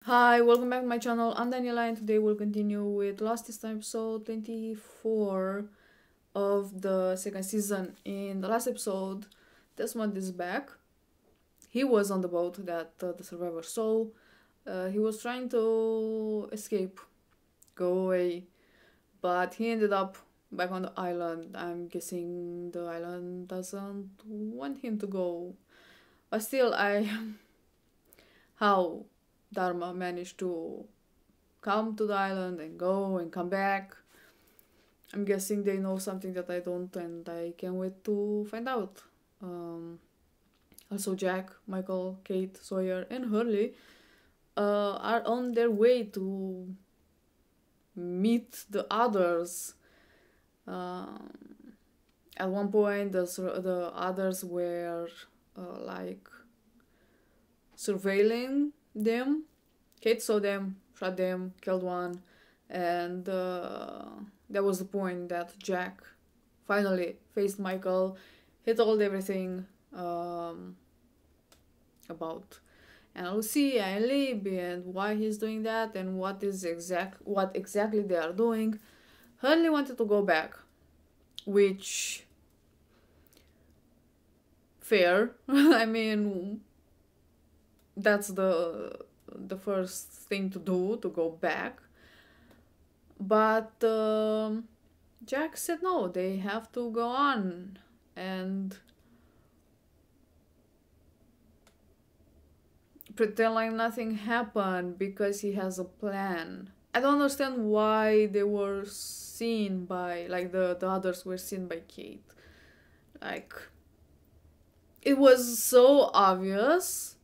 Hi, welcome back to my channel. I'm Daniela and today we'll continue with last episode 24 of the second season. In the last episode, Desmond is back. He was on the boat that the survivor saw. He was trying to escape, go away, but he ended up back on the island. I'm guessing the island doesn't want him to go. But still, how Dharma managed to come to the island and go and come back. I'm guessing they know something that I don't, and I can't wait to find out. Also, Jack, Michael, Kate, Sawyer, and Hurley are on their way to meet the others. At one point, the others were like surveilling them. Kate saw them, shot them, killed one, and that was the point that Jack finally faced Michael. He told everything about Lucy and Libby and why he's doing that and what exactly they are doing. Hurley wanted to go back, which fair. I mean, that's the first thing to do, to go back. But Jack said no, they have to go on and pretend like nothing happened because he has a plan. I don't understand why they were seen by, like, the others were seen by Kate. Like, it was so obvious.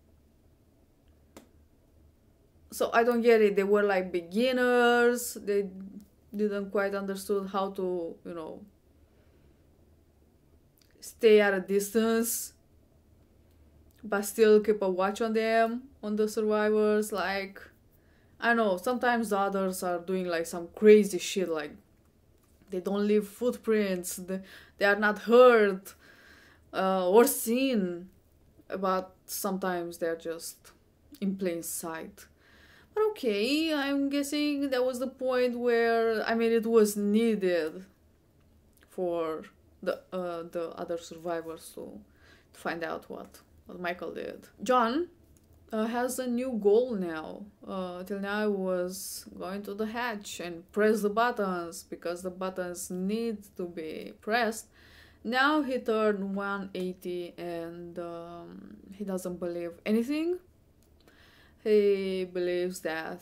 So I don't get it. They were like beginners. They didn't quite understood how to, stay at a distance, but still keep a watch on them, on the survivors. Like, I know, sometimes the others are doing like some crazy shit, like they don't leave footprints, they are not heard or seen, but sometimes they're just in plain sight. But okay, I'm guessing that was the point where, I mean, it was needed for the other survivors to find out what Michael did. John has a new goal now. Till now I was going to the hatch and press the buttons because the buttons need to be pressed. Now he turned 180 and he doesn't believe anything. He believes that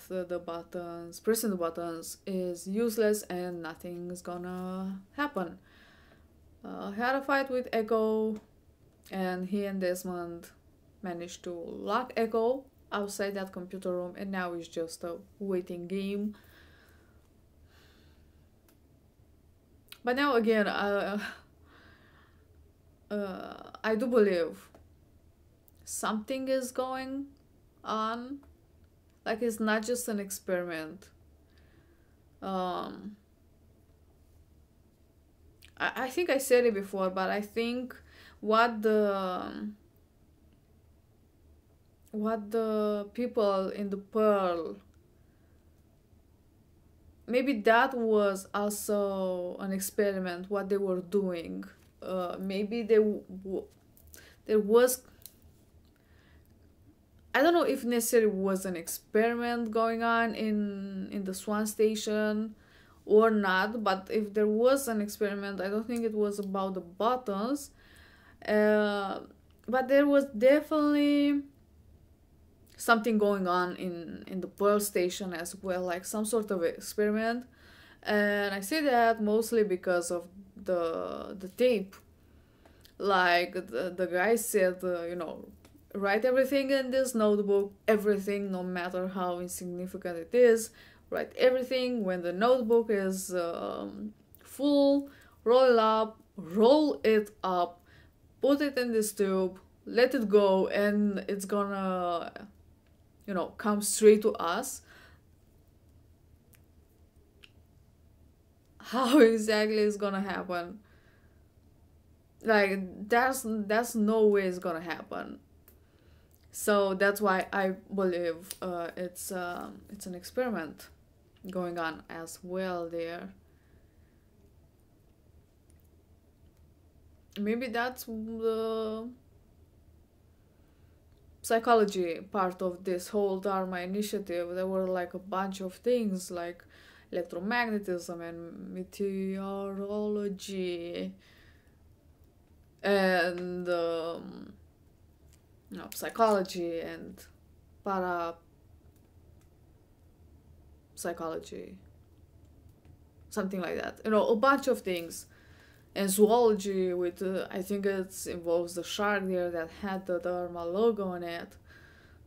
pressing the buttons is useless and nothing is gonna happen. He had a fight with Echo, and he and Desmond managed to lock Echo outside that computer room, and now it's just a waiting game. But now again, I do believe something is going on. Like, it's not just an experiment. I think I said it before, but I think what the people in the Pearl, maybe that was also an experiment, what they were doing. Maybe there was, I don't know if necessarily was an experiment going on in the Swan Station or not, but if there was an experiment, I don't think it was about the buttons. But there was definitely something going on in the Pearl Station as well, like some sort of experiment. And I say that mostly because of the tape. Like, the guy said, write everything in this notebook, everything, no matter how insignificant it is. Write everything. When the notebook is full, roll it up, put it in this tube, let it go, and it's gonna, come straight to us. How exactly is gonna happen? Like, that's no way it's gonna happen. So that's why I believe it's an experiment going on as well there. Maybe that's the psychology part of this whole Dharma initiative. There were like a bunch of things like electromagnetism and meteorology and psychology and parapsychology, something like that. A bunch of things. And zoology with, I think it involves the shark there that had the Dharma logo on it.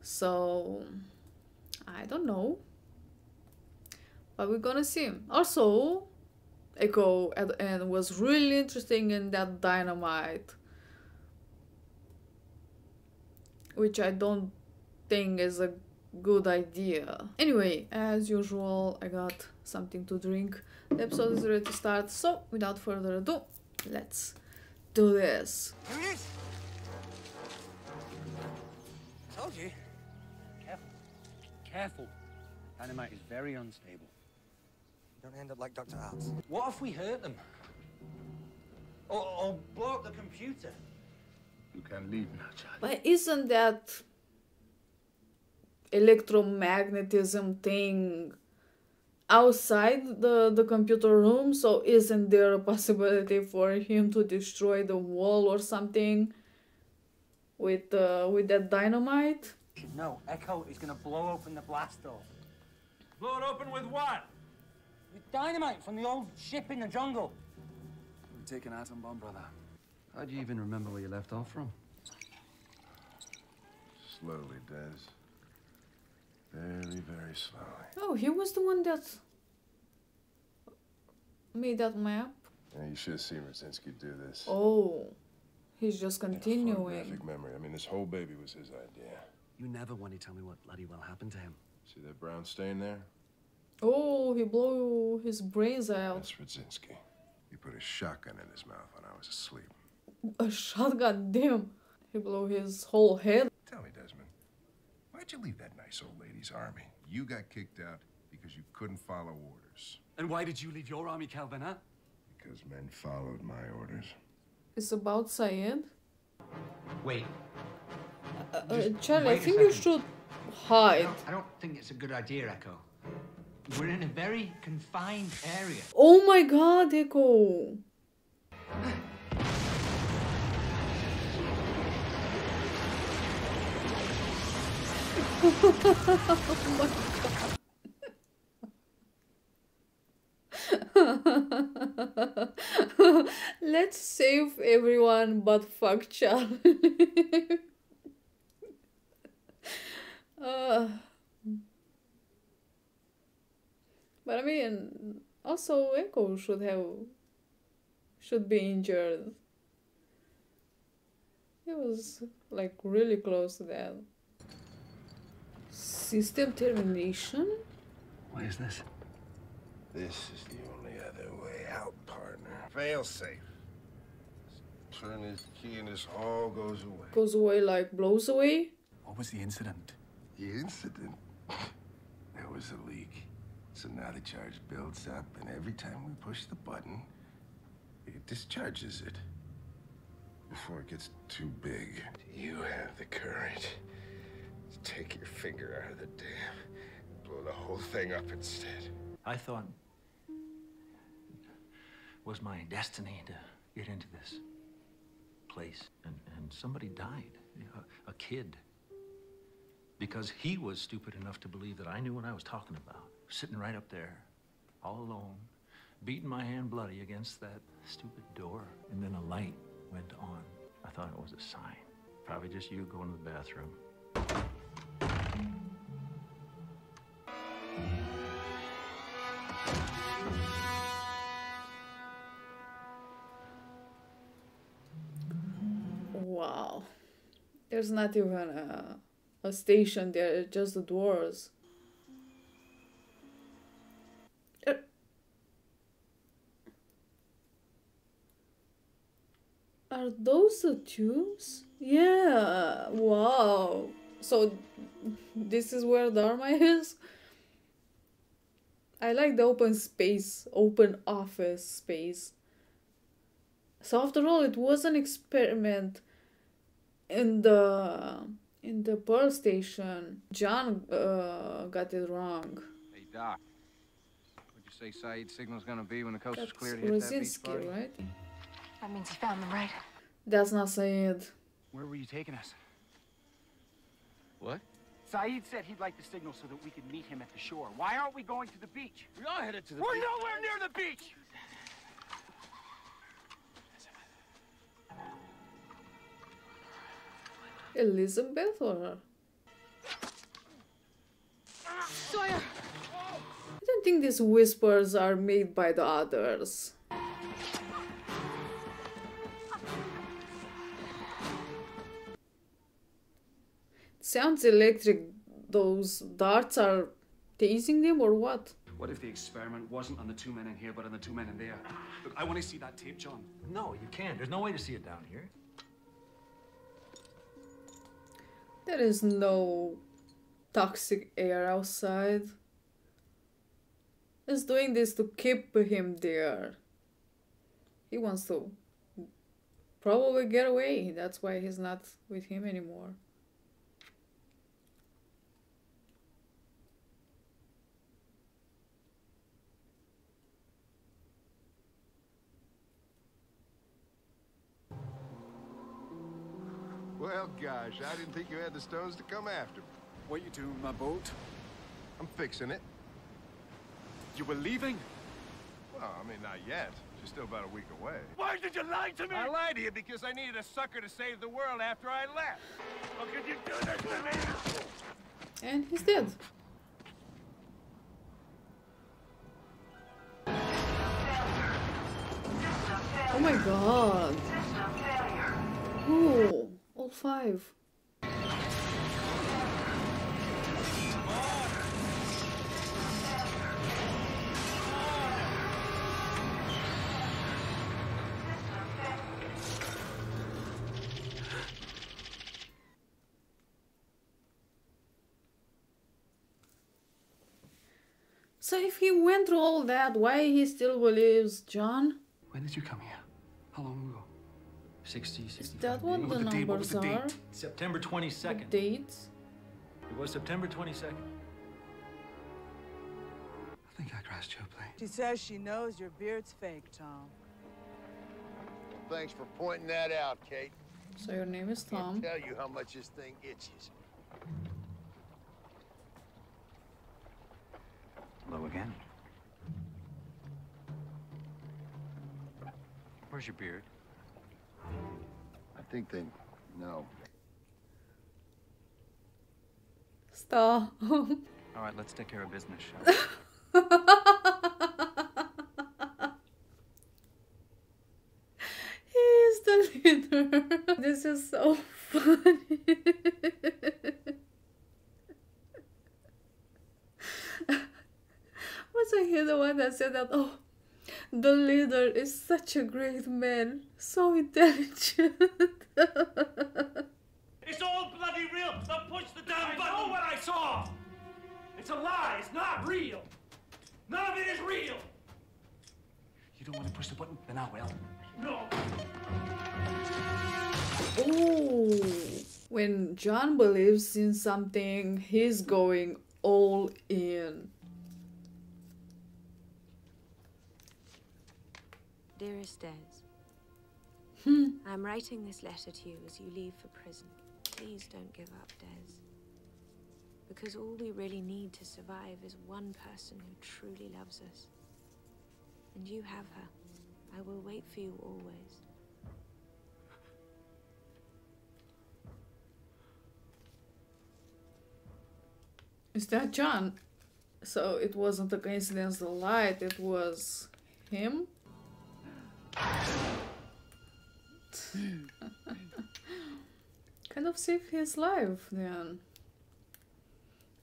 So, I don't know. But we're gonna see. Also, Echo at the end was really interesting in that dynamite, which I don't think is a good idea. Anyway, as usual, I got something to drink. The episode is ready to start, so without further ado, let's do this. Here it is! Told you. Careful. Careful. Dynamite is very unstable. Don't end up like Dr. Arts. What if we hurt them? Or blow up the computer? You can leave now, child. But isn't that electromagnetism thing outside the computer room? So isn't there a possibility for him to destroy the wall or something with that dynamite? No, Echo is gonna blow open the blast door. Blow it open with what? With dynamite from the old ship in the jungle. We take an atom bomb, brother. How do you even remember where you left off from? Slowly, Des. Very, very slowly. Oh, he was the one that made that map. Yeah, you should have seen Rosensky do this. Oh, he's just continuing. Photographic memory. I mean, this whole baby was his idea. You never want to tell me what bloody well happened to him. See that brown stain there? Oh, he blew his brains out. That's Rosensky. He put a shotgun in his mouth when I was asleep. A shotgun, damn. He blew his whole head. Tell me, Desmond, why'd you leave that nice old lady's army? You got kicked out because you couldn't follow orders. And why did you leave your army, Calvin, huh? Because men followed my orders. It's about Syed. Wait. Charlie, I wait a think you second. should hide. I don't think it's a good idea, Echo. We're in a very confined area. Oh my god, Echo. Oh my god. Let's save everyone but fuck Charlie. But I mean, also Echo should be injured. He was like really close to that. System termination? Why is this? This is the only other way out, partner. Fail safe. Turn this key and this all goes away. Goes away like blows away? What was the incident? The incident? There was a leak. So now the charge builds up, and every time we push the button, it discharges it. Before it gets too big. You have the courage to take your finger out of the dam and blow the whole thing up instead. I thought it was my destiny to get into this place. And somebody died, a kid. Because he was stupid enough to believe that I knew what I was talking about. Sitting right up there, all alone, beating my hand bloody against that stupid door. And then a light went on. I thought it was a sign. Probably just you going to the bathroom. Wow. There's not even a station there, just the doors. Are those the tubes? Yeah, wow. So this is where Dharma is. I like the open space, open office space. So after all, it was an experiment in the Pearl station. John got it wrong. Hey, Doc. What'd you say Saeed's signal's gonna be when the coast is That's clear to hit that beach Rosinski, party? right? That means he found them, right? That's not Saeed. Where were you taking us? What? Saeed said he'd like the signal so that we could meet him at the shore. Why aren't we going to the beach? We are headed to the We're beach. nowhere near the beach! Elizabeth or her? Sawyer! I don't think these whispers are made by the others. Sounds electric. Those darts are tasing them or what? What if the experiment wasn't on the two men in here, but on the two men in there? Look, I want to see that tape, John. No, you can't. There's no way to see it down here. There is no toxic air outside. He's doing this to keep him there. He wants to probably get away. That's why he's not with him anymore. Well, gosh, I didn't think you had the stones to come after me. What you doing with my boat? I'm fixing it. You were leaving? Well, I mean, not yet. She's still about a week away. Why did you lie to me? I lied to you because I needed a sucker to save the world after I left. How could you do this to me? And he's dead. Oh my god. Oh, all five. So if he went through all that, why he still believes John? When did you come here? How long ago? 60, Is 65 that what days. the was the date? What was numbers the are? date? September The 22nd. dates? It was September 22nd. I think I crashed your plane. She says she knows your beard's fake, Tom. Thanks for pointing that out, Kate. So your name is Tom. Can't tell you how much this thing itches. Hello again. Where's your beard? I think they know. Stop. All right, let's take care of business, shall we? He is the leader. This is so funny. Was he the one that said that? Oh, the leader is such a great man, so intelligent. It's all bloody real. Now push the damn button. I know what I saw. It's a lie. It's not real. None of it is real. You don't want to push the button? Then I will. No. Oh, when John believes in something, he's going all in. Dearest Des, I'm writing this letter to you as you leave for prison. Please don't give up, Des. Because all we really need to survive is one person who truly loves us. And you have her. I will wait for you always. Is that John? So it wasn't a coincidence, the light, it was him? Kind of saved his life then.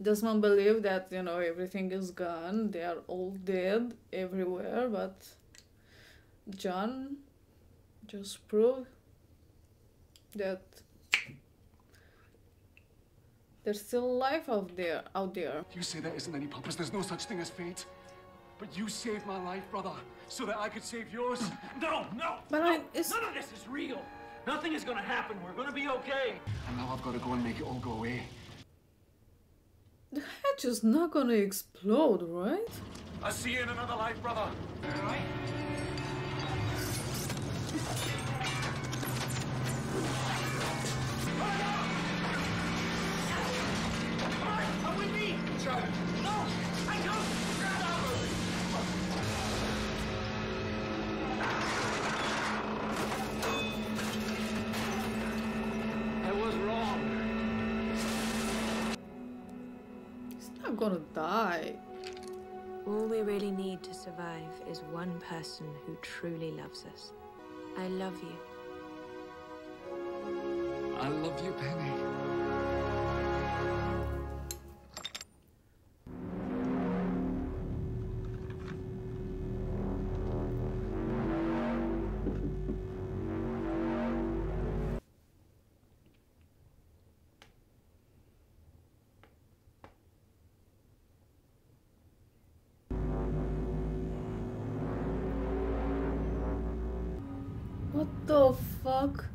Desmond believed that, you know, everything is gone, they are all dead everywhere, but John just proved that There's still life out there. You say there isn't any purpose, there's no such thing as fate. But you saved my life, brother, so that I could save yours. No, no! But no. none None of this is real. Nothing is gonna happen. We're gonna be okay. And now I've got to go and make it all go away. The hatch is not gonna explode, right? I'll see you in another life, brother. All right? Come with me! Charlie. No! I don't! I was wrong. He's not gonna die. All we really need to survive is one person who truly loves us. I love you. I love you, Penny. What the fuck?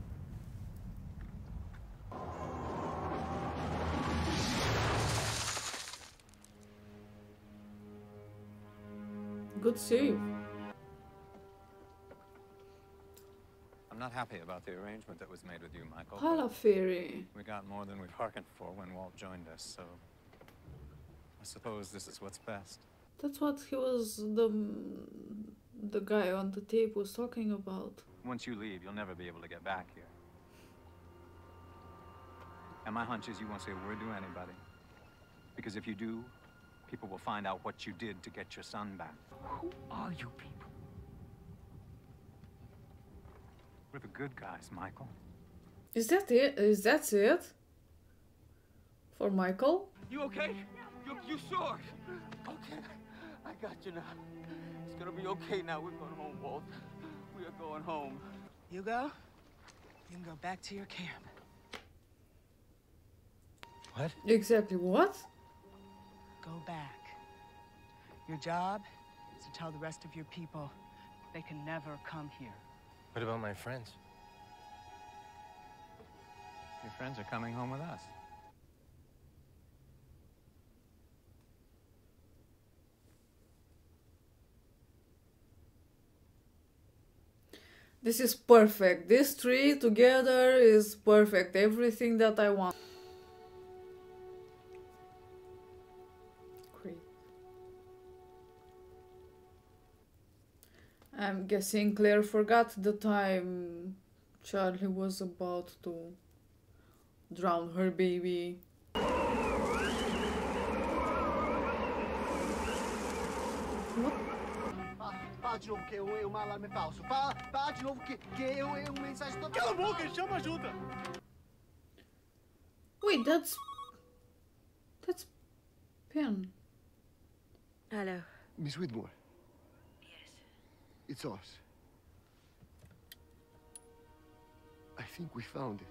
Good save. I'm not happy about the arrangement that was made with you, Michael. Hala fairy. We got more than we bargained for when Walt joined us, so I suppose this is what's best. That's what he was the guy on the tape was talking about. Once you leave, you'll never be able to get back here. And my hunch is you won't say a word to anybody. Because if you do, people will find out what you did to get your son back. Who are you people? We're the good guys, Michael. Is that it? Is that it? For Michael? You okay? You sure? Okay, I got you now. It's gonna be okay now. We're going home, Walt. We are going home. Hugo, you can go back to your camp. What? Exactly what? Go back. Your job is to tell the rest of your people they can never come here. What about my friends? Your friends are coming home with us. This is perfect. These three together is perfect. Everything that I want. Great. I'm guessing Claire forgot the time Charlie was about to drown her baby. What? Fala de novo que o meu alarme é falso. Fala de novo que o mensagem toda... Cala a boca e chama ajuda! Wait, that's Pen. Hello. Miss Whitmore. Yes. It's us. I think we found it.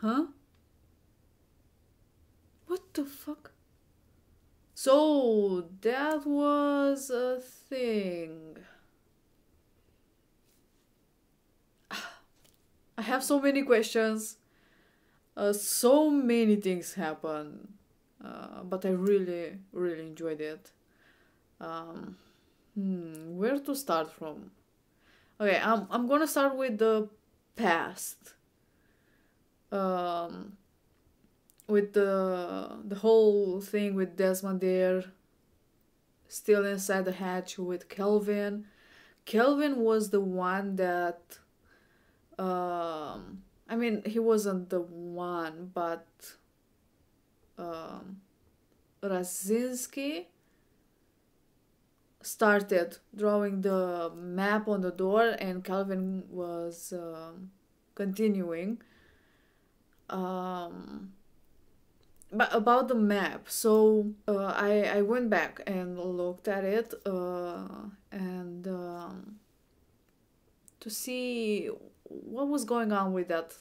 Huh? What the fuck? So that was a thing. I have so many questions. So many things happen. But I really, really enjoyed it. Where to start from? Okay, I'm gonna start with the past. With the whole thing with Desmond there, still inside the hatch with Kelvin. Kelvin was the one that, I mean, he wasn't the one, but Raczynski started drawing the map on the door, and Kelvin was continuing. But about the map, so I went back and looked at it and to see what was going on with that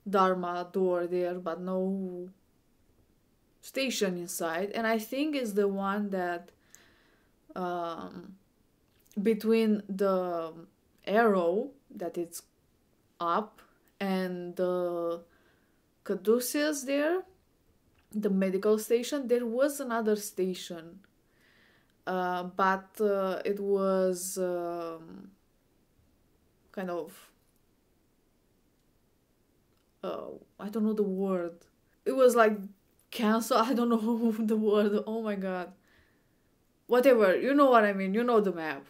Dharma door there, but no station inside. And I think it's the one that between the arrow that it's up and the caduceus there, the medical station, there was another station, but it was kind of I don't know the word. It was like cancel. I don't know the word. Oh my god. Whatever. You know what I mean. You know the map.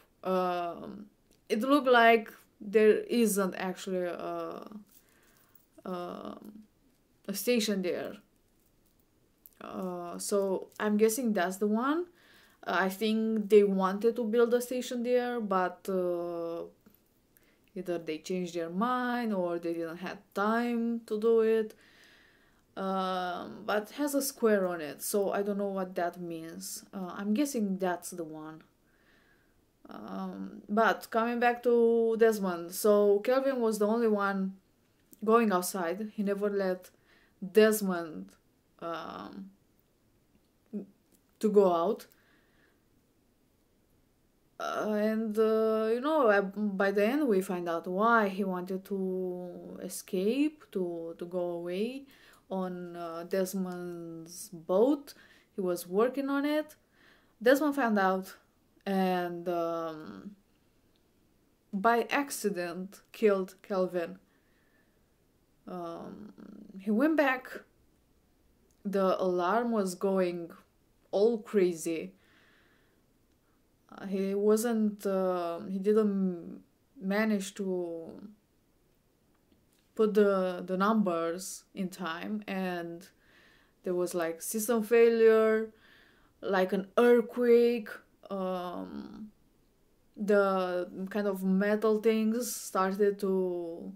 It looked like there isn't actually a station there. So I'm guessing that's the one. I think they wanted to build a station there, but either they changed their mind or they didn't have time to do it. But it has a square on it, so I don't know what that means. I'm guessing that's the one. But coming back to Desmond, so Kelvin was the only one going outside. He never let Desmond to go out. By the end we find out why he wanted to escape, to go away on Desmond's boat. He was working on it. Desmond found out and by accident killed Kelvin. He went back. The alarm was going all crazy. He didn't manage to put the numbers in time, and there was like system failure, like an earthquake. The kind of metal things started to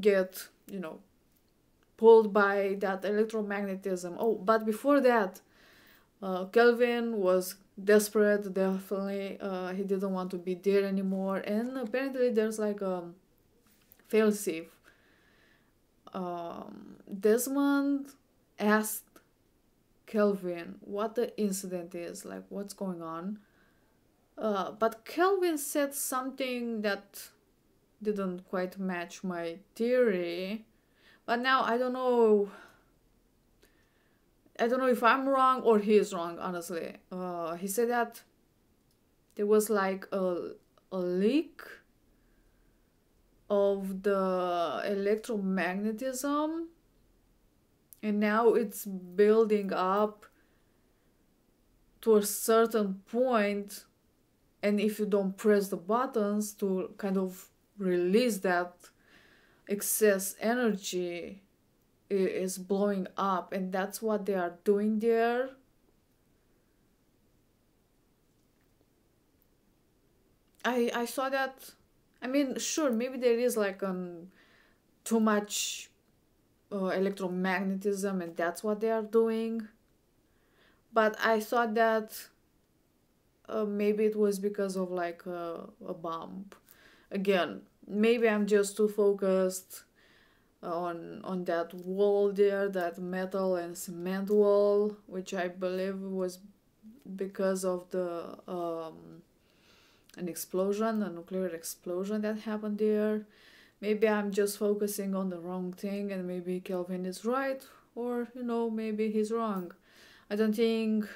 get, pulled by that electromagnetism. Oh, but before that, Kelvin was desperate, definitely. He didn't want to be there anymore, and apparently there's like a failsafe. Desmond asked Kelvin what the incident is, like what's going on. But Kelvin said something that didn't quite match my theory. But now I don't know if I'm wrong or he is wrong, honestly. He said that there was like a leak of the electromagnetism, and now it's building up to a certain point, and if you don't press the buttons to kind of release that excess energy, is blowing up, and that's what they are doing there. I saw that. I mean, sure, maybe there is like too much electromagnetism, and that's what they are doing. But I thought that maybe it was because of like a bomb. Again, maybe I'm just too focused on that wall there, that metal and cement wall, which I believe was because of the an explosion, a nuclear explosion that happened there. Maybe I'm just focusing on the wrong thing, and maybe Kelvin is right, or maybe he's wrong. I don't think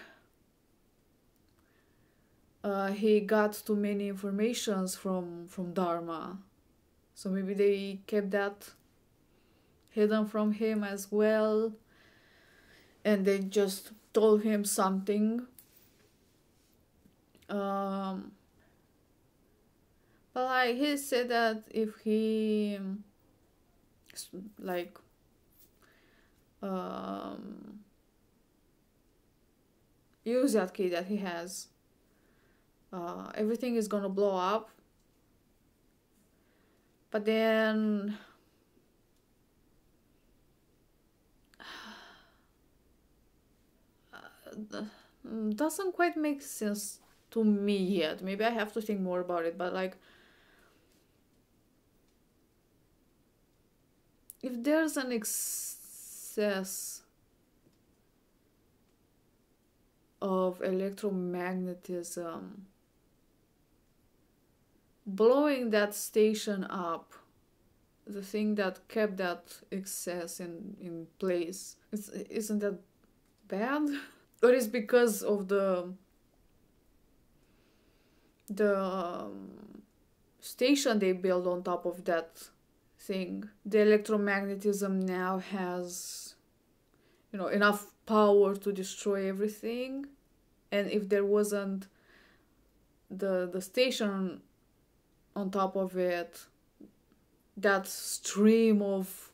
he got too many informations from Dharma, so maybe they kept that hidden from him as well, and they just told him something. But like he said that if he use that key that he has, everything is gonna blow up. But then doesn't quite make sense to me yet. Maybe I have to think more about it, but like, if there's an excess of electromagnetism blowing that station up, the thing that kept that excess in place, isn't that bad? Or is because of the station they build on top of that thing, the electromagnetism now has, you know, enough power to destroy everything? And if there wasn't the station on top of it, that stream of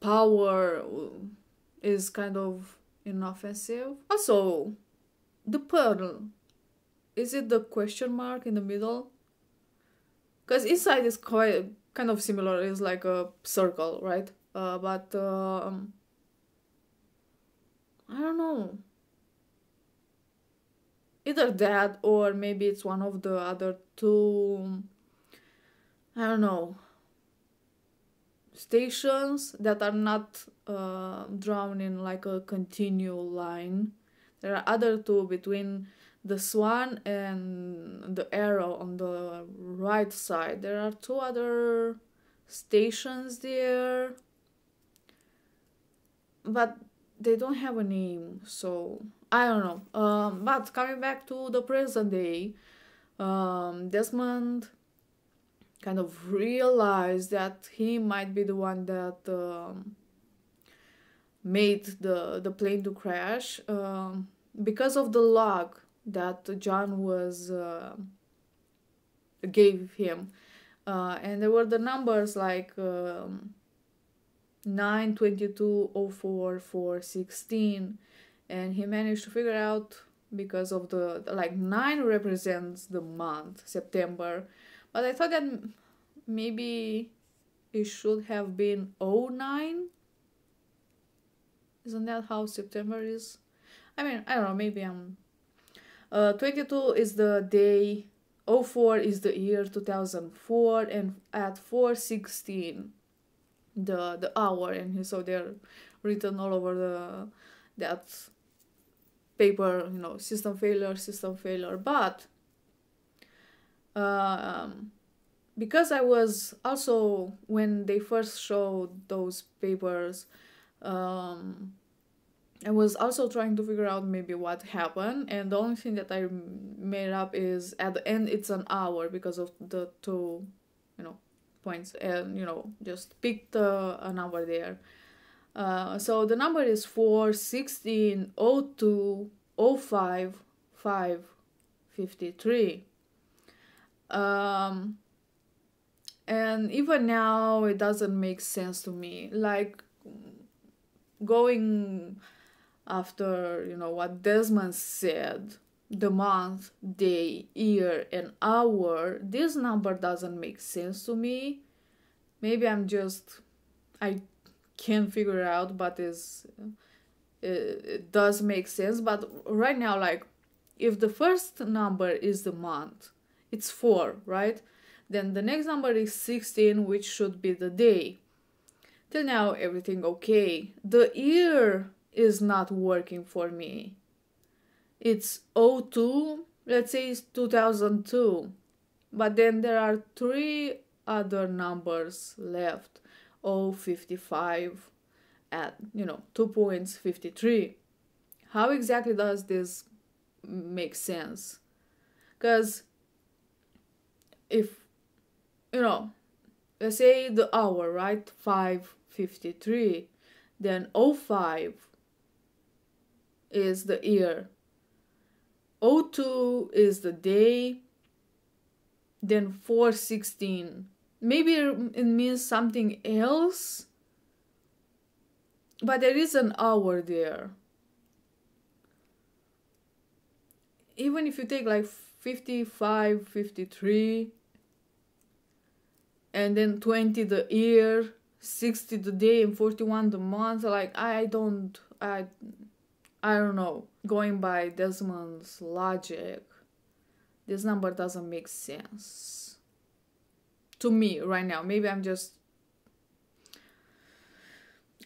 power is kind of inoffensive. Also, the pearl, is it the question mark in the middle? Because inside is quite kind of similar, it's like a circle, right? But I don't know. Either that or maybe it's one of the other two, I don't know, stations that are not drawn in like a continual line. There are other two between the swan and the arrow on the right side. There are two other stations there, but they don't have a name, so I don't know. But coming back to the present day, Desmond kind of realized that he might be the one that made the plane to crash, because of the log that John was gave him, and there were the numbers like 9, 22, 04, 4, 16, and he managed to figure out, because of the like 9 represents the month September, but I thought that maybe it should have been 09. Isn't that how September is? I mean, I don't know, maybe I'm 22 is the day, 04 is the year 2004, and at 4:16 the hour, and so they're written all over that paper, you know, system failure. But because I was also, when they first showed those papers, I was also trying to figure out maybe what happened, and the only thing that I made up is at the end it's an hour because of the 2, you know, points, and you know, just picked a number there. So the number is 4:16, 02, 05, 5, 53. And even now it doesn't make sense to me, like going after, you know, what Desmond said, the month, day, year, and hour, this number doesn't make sense to me. Maybe I can't figure out, but it does make sense. But right now, like, if the first number is the month, it's 4, right? Then the next number is 16, which should be the day. Till now, everything okay. The year is not working for me. It's 02, let's say it's 2002. But then there are 3 other numbers left. 055 at, you know, 2 points, 53. How exactly does this make sense? Because if, you know, let's say the hour, right? 5:53. Then 05 is the year. 02 is the day. Then 4:16. Maybe it means something else, but there is an hour there. Even if you take like 55, 53, and then 20 the year, 60 the day, and 41 the month, like I I don't know, going by Desmond's logic, this number doesn't make sense to me right now. Maybe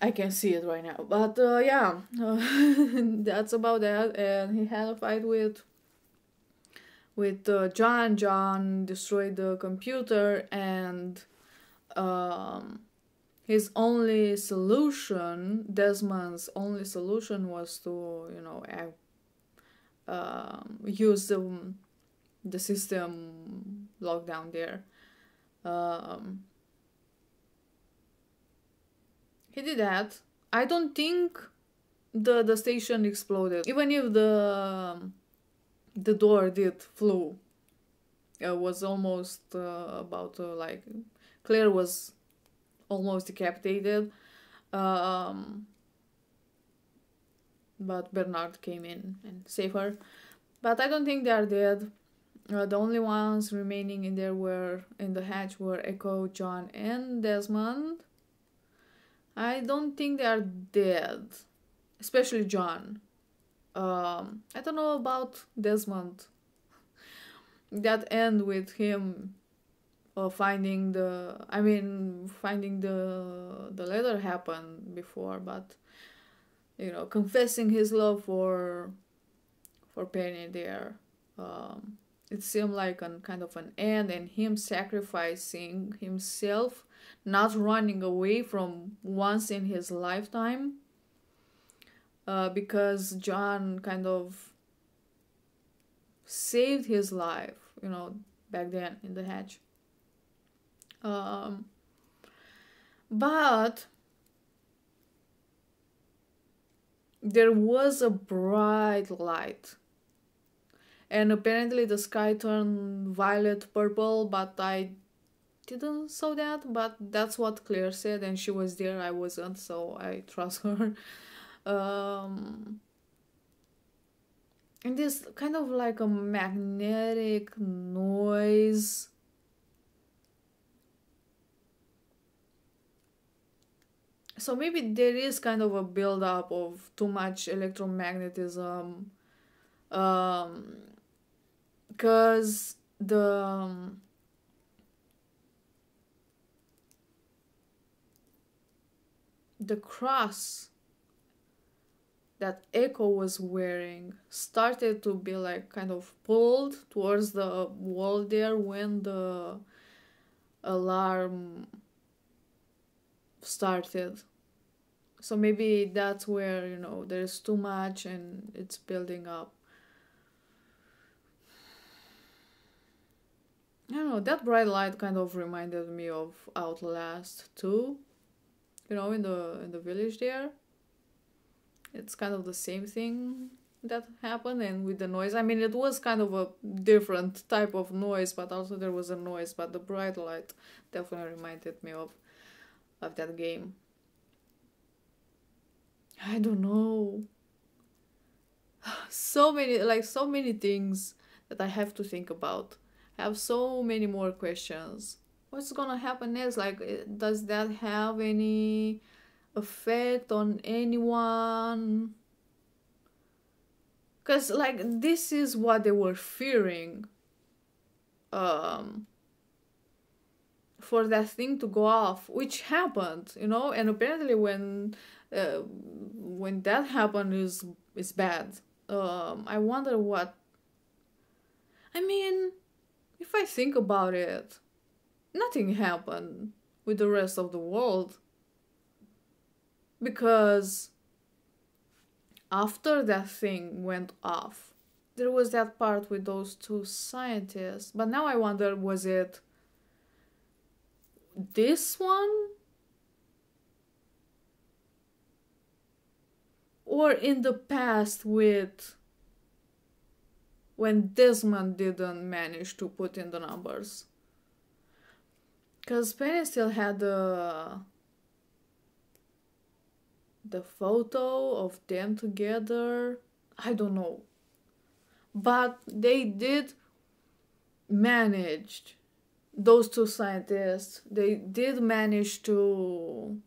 I can see it right now. But yeah, that's about that. And he had a fight with John. John destroyed the computer, and his only solution, Desmond's only solution, was to, you know, use the system lockdown there. He did that. I don't think the station exploded, even if the door did flew. It was almost about to, like, Claire was almost decapitated, but Bernard came in and saved her. But I don't think they are dead. The only ones remaining in the hatch were Echo, John, and Desmond. I don't think they are dead, especially John. I don't know about Desmond. That end with him finding the letter happened before, but, you know, confessing his love for Penny there, it seemed like a kind of an end, and him sacrificing himself, not running away from once in his lifetime, because John kind of saved his life, you know, back then in the hatch. But there was a bright light, and apparently the sky turned violet purple, but I didn't saw that, but that's what Claire said, and she was there, I wasn't, so I trust her. And this kind of like a magnetic noise. So maybe there is kind of a build-up of too much electromagnetism, because the cross that Echo was wearing started to be like kind of pulled towards the wall there when the alarm started. So maybe that's where, you know, there's too much and it's building up. I don't know, that bright light kind of reminded me of Outlast 2, you know, in the village there. It's kind of the same thing that happened, and with the noise, I mean, it was kind of a different type of noise, but also there was a noise, but the bright light definitely reminded me of that game. I don't know. So many things that I have to think about. I have so many more questions. What's gonna happen next? Like, does that have any effect on anyone? Because, like, this is what they were fearing, for that thing to go off, which happened, you know, and apparently when that happened is bad. I wonder what, I mean, if I think about it, nothing happened with the rest of the world, because after that thing went off, there was that part with those two scientists. But now I wonder, was it this one? Or in the past with when Desmond didn't manage to put in the numbers? Because Penny still had the photo of them together. I don't know. But they did manage, those two scientists, they did manage to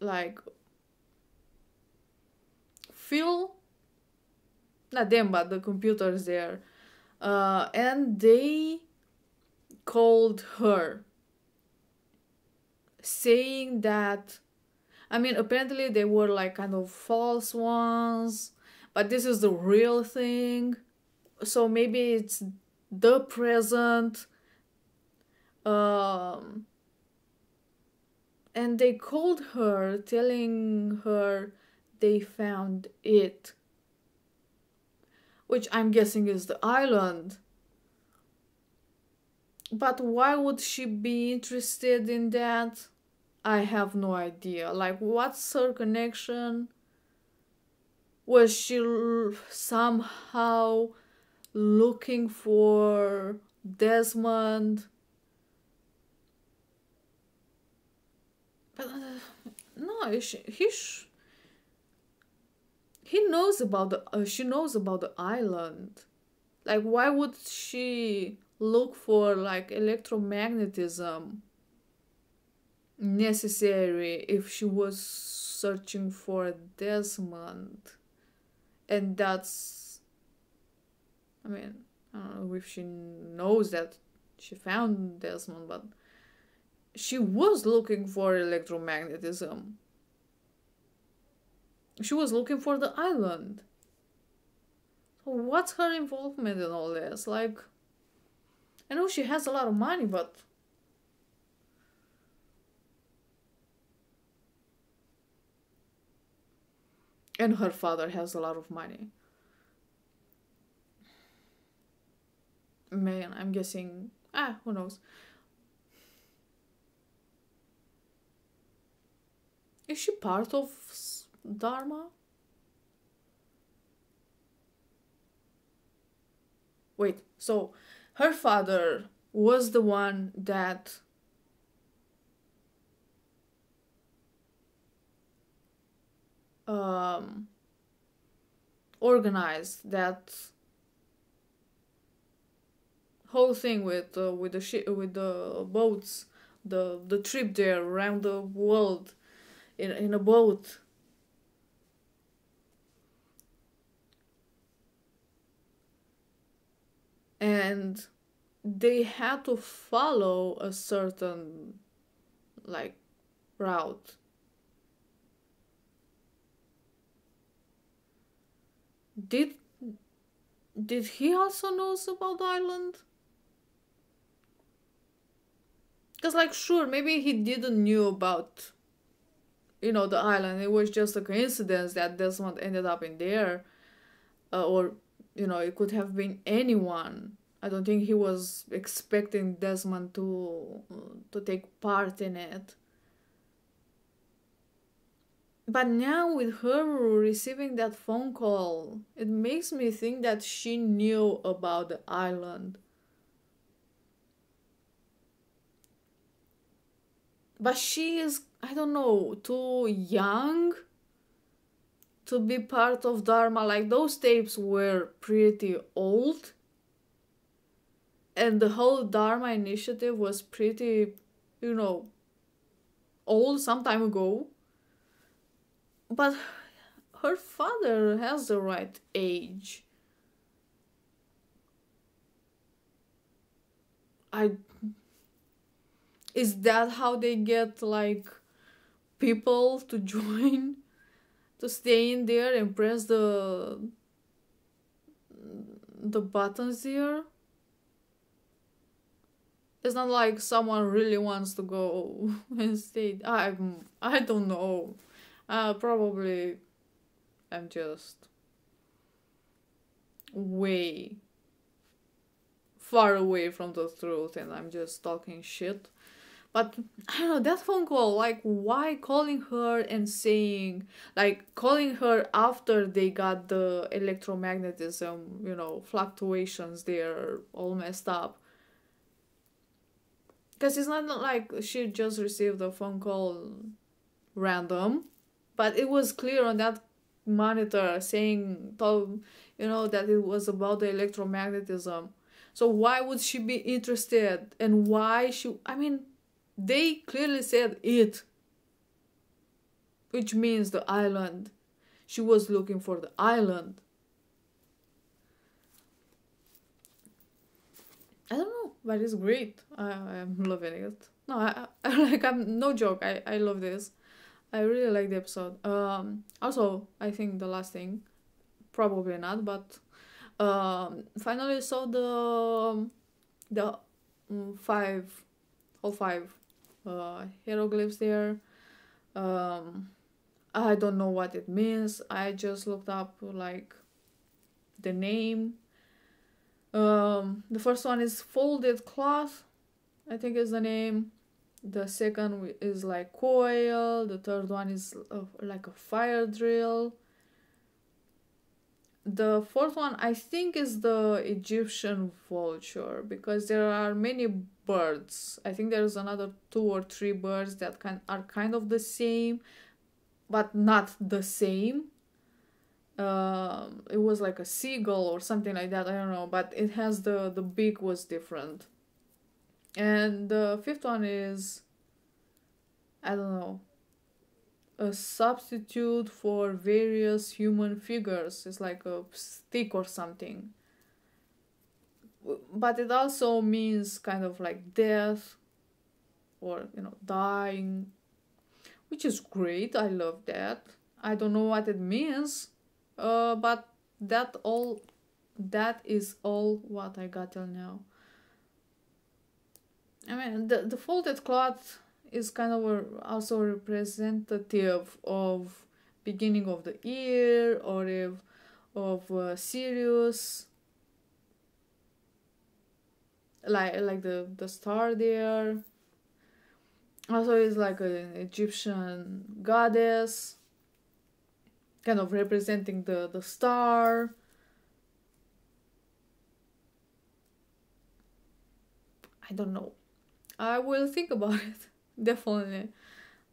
like feel, not them, but the computers there, and they called her, saying that, I mean, apparently they were like kind of false ones, but this is the real thing. So maybe it's the present. And they called her, telling her they found it, which I'm guessing is the island. But why would she be interested in that? I have no idea. Like, what's her connection? Was she somehow looking for Desmond? But no, he knows about the she knows about the island. Like, why would she look for like electromagnetism necessary if she was searching for Desmond? And that's, I mean, I don't know if she knows that she found Desmond, but she was looking for electromagnetism. She was looking for the island. So what's her involvement in all this? Like, I know she has a lot of money, but and her father has a lot of money. Man, I'm guessing, who knows? Is she part of Dharma? Wait, so her father was the one that organized that whole thing with the boats, the trip there around the world in a boat. And they had to follow a certain like route. Did he also knows about the island? Because, like, sure, maybe he didn't knew about, the island. It was just a coincidence that Desmond ended up in there. Or, it could have been anyone. I don't think he was expecting Desmond to take part in it. But now with her receiving that phone call, it makes me think that she knew about the island. But she is, I don't know, too young to be part of Dharma. Like, those tapes were pretty old. And the whole Dharma initiative was pretty, old, some time ago. But her father has the right age. Is that how they get, like, people to join? To stay in there and press the buttons there? It's not like someone really wants to go and stay. I don't know. Probably I'm just way far away from the truth and I'm just talking shit. But I don't know, that phone call, like, why calling her and saying, like, calling her after they got the electromagnetism, fluctuations there all messed up. Because it's not like she just received a phone call random, but it was clear on that monitor saying, that it was about the electromagnetism. So why would she be interested? And why they clearly said it. which means the island. She was looking for the island. I don't know, but it's great. I'm loving it. No, I'm no joke. I love this. I really like the episode. Also, I think the last thing, probably not, but finally saw the all five hieroglyphs there. I don't know what it means. I just looked up like the name. The first one is folded cloth, I think is the name. The second is like coil. The third one is like a fire drill. The fourth one I think is the Egyptian vulture, because there are many birds. I think there's another 2 or 3 birds that are kind of the same, but not the same. It was like a seagull or something like that, I don't know, but it has the beak was different. And the fifth one is, I don't know, a substitute for various human figures. It's like a stick or something, but it also means kind of like death or, you know, dying, which is great. I love that. I don't know what it means, but that is all what I got till now. I mean, the folded cloth is kind of also representative of beginning of the year, or of Sirius, like the star there. Also, is like an Egyptian goddess, kind of representing the star. I don't know. I will think about it. Definitely.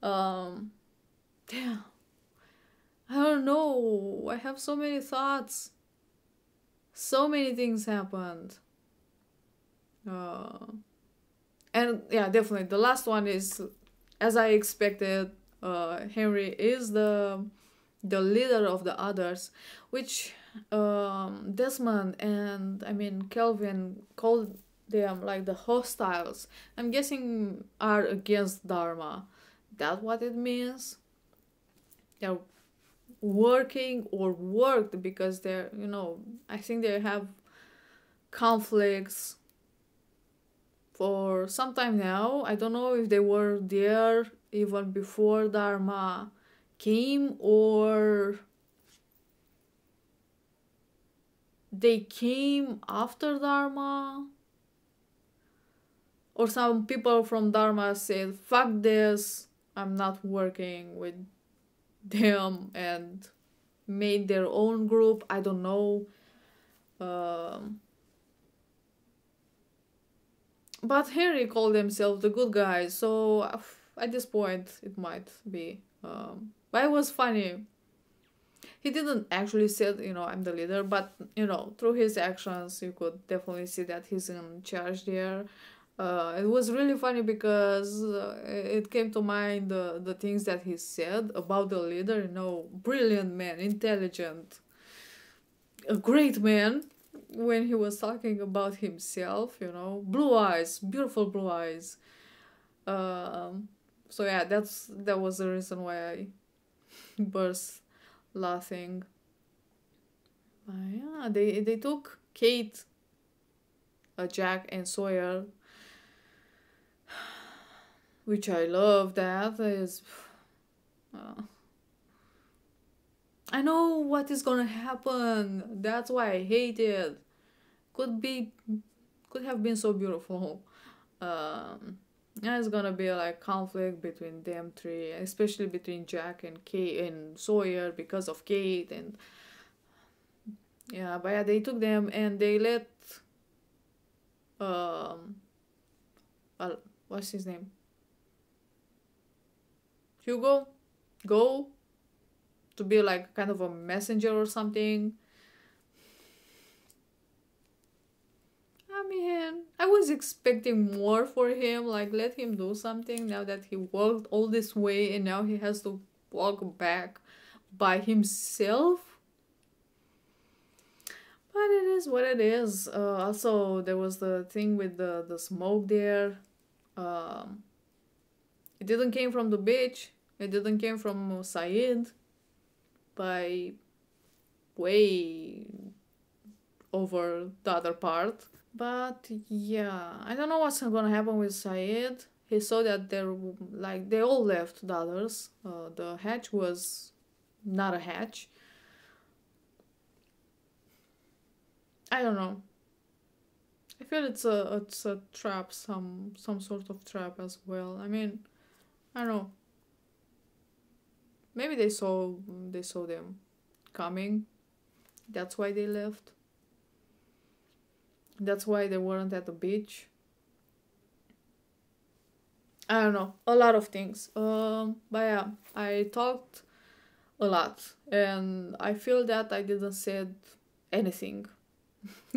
Damn. I don't know. I have so many thoughts. So many things happened. And yeah, definitely. The last one is, as I expected, Henry is the leader of the others, which Desmond and Kelvin called them like the hostiles. I'm guessing are against Dharma. That's what it means. They're working or worked because they're, I think they have conflicts for some time now. I don't know if they were there even before Dharma came, or they came after Dharma, or some people from Dharma said, fuck this, I'm not working with them, and made their own group. I don't know. But Henry called himself the good guy, so at this point it might be. But it was funny. He didn't actually say, I'm the leader, but, through his actions, you could definitely see that he's in charge there. It was really funny because it came to mind the things that he said about the leader. Brilliant man, intelligent, a great man. When he was talking about himself, blue eyes, beautiful blue eyes. So yeah, that was the reason why I burst laughing. Yeah, they took Kate, Jack, and Sawyer, which I love. That is, I know what is gonna happen. That's why I hate it. Could have been so beautiful. It's gonna be like conflict between them three, especially between Jack and Kate and Sawyer because of Kate, and yeah, but yeah, they took them and they let what's his name? Hugo go to be like kind of a messenger or something. I was expecting more for him, like let him do something now that he walked all this way and now he has to walk back by himself. But it is what it is. Also, there was the thing with the smoke there. It didn't came from the beach. It didn't came from Said. By way over the other part. But yeah, I don't know what's gonna happen with Said. He saw that they all left the others. The hatch was not a hatch. I don't know. I feel it's a trap, some sort of trap as well. I mean, I don't know. Maybe they saw them coming. That's why they left. That's why they weren't at the beach. I don't know. A lot of things. But yeah, I talked a lot, and I feel that I didn't said anything.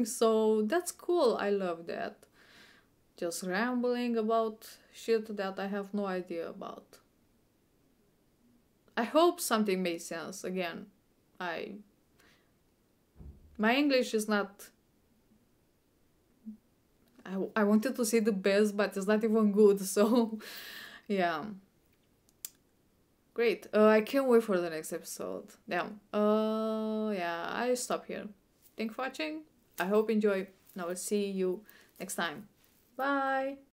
So that's cool. I love that. Just rambling about shit that I have no idea about. I hope something made sense. Again, my English is not. I wanted to say the best, but it's not even good. So, yeah. Great. I can't wait for the next episode. Damn. Yeah. I stop here. Thanks for watching. I hope you enjoy. And I will see you next time. Bye.